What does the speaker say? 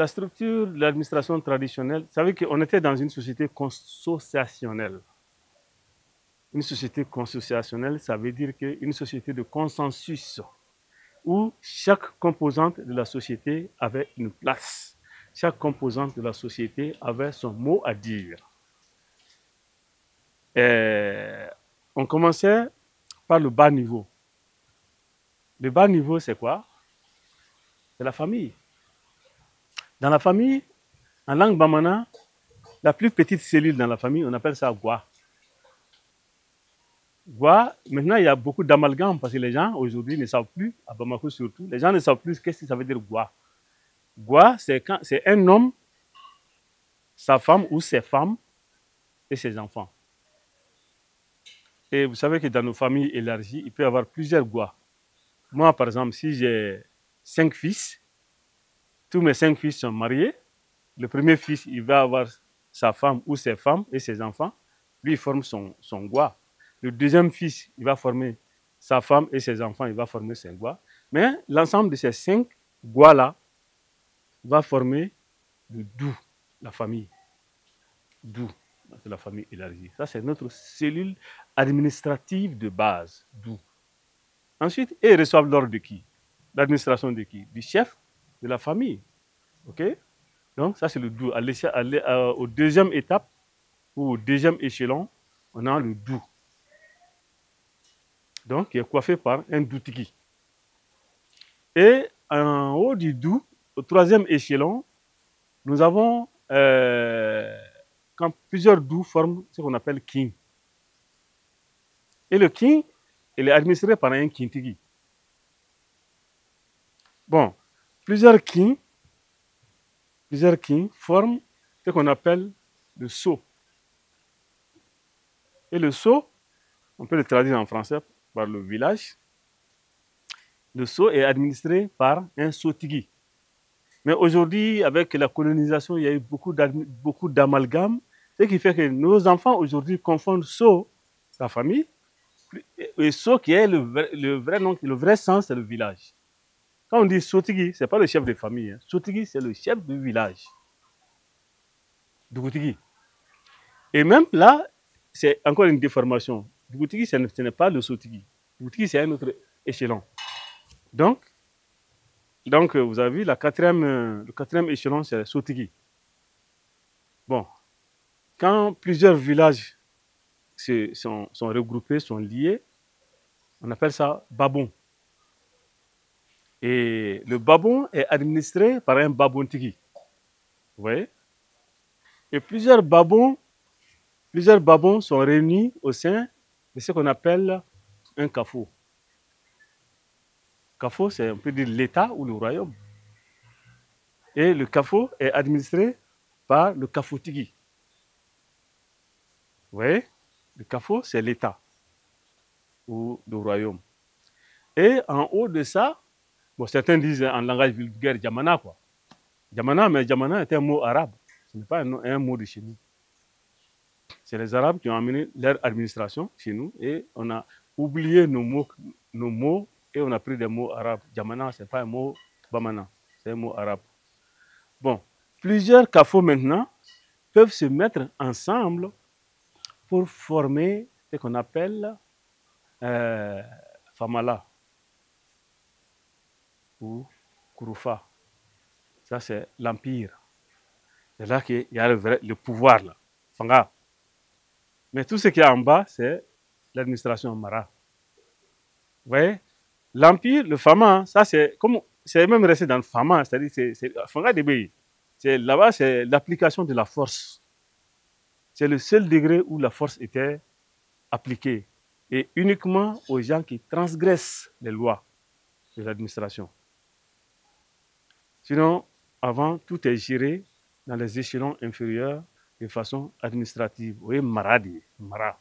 la structure de l'administration traditionnelle, vous savez qu'on était dans une société consociationnelle. Une société consociationnelle, ça veut dire qu'une société de consensus où chaque composante de la société avait une place. Chaque composante de la société avait son mot à dire. Et on commençait par le bas niveau. Le bas niveau, c'est quoi? C'est la famille. Dans la famille, en langue bamana, la plus petite cellule dans la famille, on appelle ça Gwa. Gwa, maintenant il y a beaucoup d'amalgames parce que les gens aujourd'hui ne savent plus, à Bamako surtout, les gens ne savent plus qu'est-ce que ça veut dire Gwa. Gwa, c'est un homme, sa femme ou ses femmes et ses enfants. Et vous savez que dans nos familles élargies, il peut y avoir plusieurs Gwa. Moi, par exemple, si j'ai 5 fils, tous mes 5 fils sont mariés. Le premier fils, il va avoir sa femme ou ses femmes et ses enfants. Lui, il forme son Gwa. Le deuxième fils, il va former sa femme et ses enfants, il va former son Gwa. Mais l'ensemble de ces 5 Gwa-là va former le Dou, la famille. Dou, c'est la famille élargie. Ça, c'est notre cellule administrative de base, Dou. Ensuite, ils reçoivent l'ordre de qui? L'administration de qui? Du chef de la famille. OK? Donc, ça, c'est le Dou. Au deuxième étape, ou au deuxième échelon, on a le Dou. Donc, qui est coiffé par un Doutiki. Et en haut du Dou, au troisième échelon, nous avons, quand plusieurs Dou forment ce qu'on appelle King. Et le King, il est administré par un Kintigi. Bon, plusieurs Kings forment ce qu'on appelle le Sceau. Et le Sceau, on peut le traduire en français par le village. Le Sceau est administré par un Sotigi. Mais aujourd'hui, avec la colonisation, il y a eu beaucoup d'amalgames, ce qui fait que nos enfants aujourd'hui confondent Sceau, la famille, et Sceau qui est le vrai sens, c'est le village. Quand on dit Sotigi, ce n'est pas le chef de famille. Hein. Sotigi, c'est le chef du village. Dougutigi. Et même là, c'est encore une déformation. Dougutigi, ce n'est pas le Sotigi. Dougutigi, c'est un autre échelon. Donc, vous avez vu, le quatrième échelon, c'est Sotigi. Bon, quand plusieurs villages sont regroupés, sont liés, on appelle ça Babon. Et le Babon est administré par un Babontigi. Vous voyez? Et plusieurs babons sont réunis au sein de ce qu'on appelle un kafo. Kafo, c'est, on peut dire, l'État ou le royaume. Et le kafo est administré par le kafotigi. Vous voyez? Le kafo, c'est l'État ou le royaume. Et en haut de ça, bon, certains disent en langage vulgaire Djamana, quoi. Djamana, mais Djamana est un mot arabe. Ce n'est pas un mot de chez nous. C'est les Arabes qui ont amené leur administration chez nous et on a oublié nos mots et on a pris des mots arabes. Djamana, ce n'est pas un mot bamana, c'est un mot arabe. Bon, plusieurs kafos maintenant peuvent se mettre ensemble pour former ce qu'on appelle Famala ou Kouroufa. Ça, c'est l'empire. C'est là qu'il y a le pouvoir, là. Fanga. Mais tout ce qui est en bas, c'est l'administration Mara. Vous voyez? L'empire, le Fama, ça c'est même resté dans le Fama, c'est-à-dire c'est Fanga Débé. Là-bas, c'est l'application de la force. C'est le seul degré où la force était appliquée. Et uniquement aux gens qui transgressent les lois de l'administration. Sinon, avant, tout est géré dans les échelons inférieurs de façon administrative. Vous voyez, Maradi, Mara.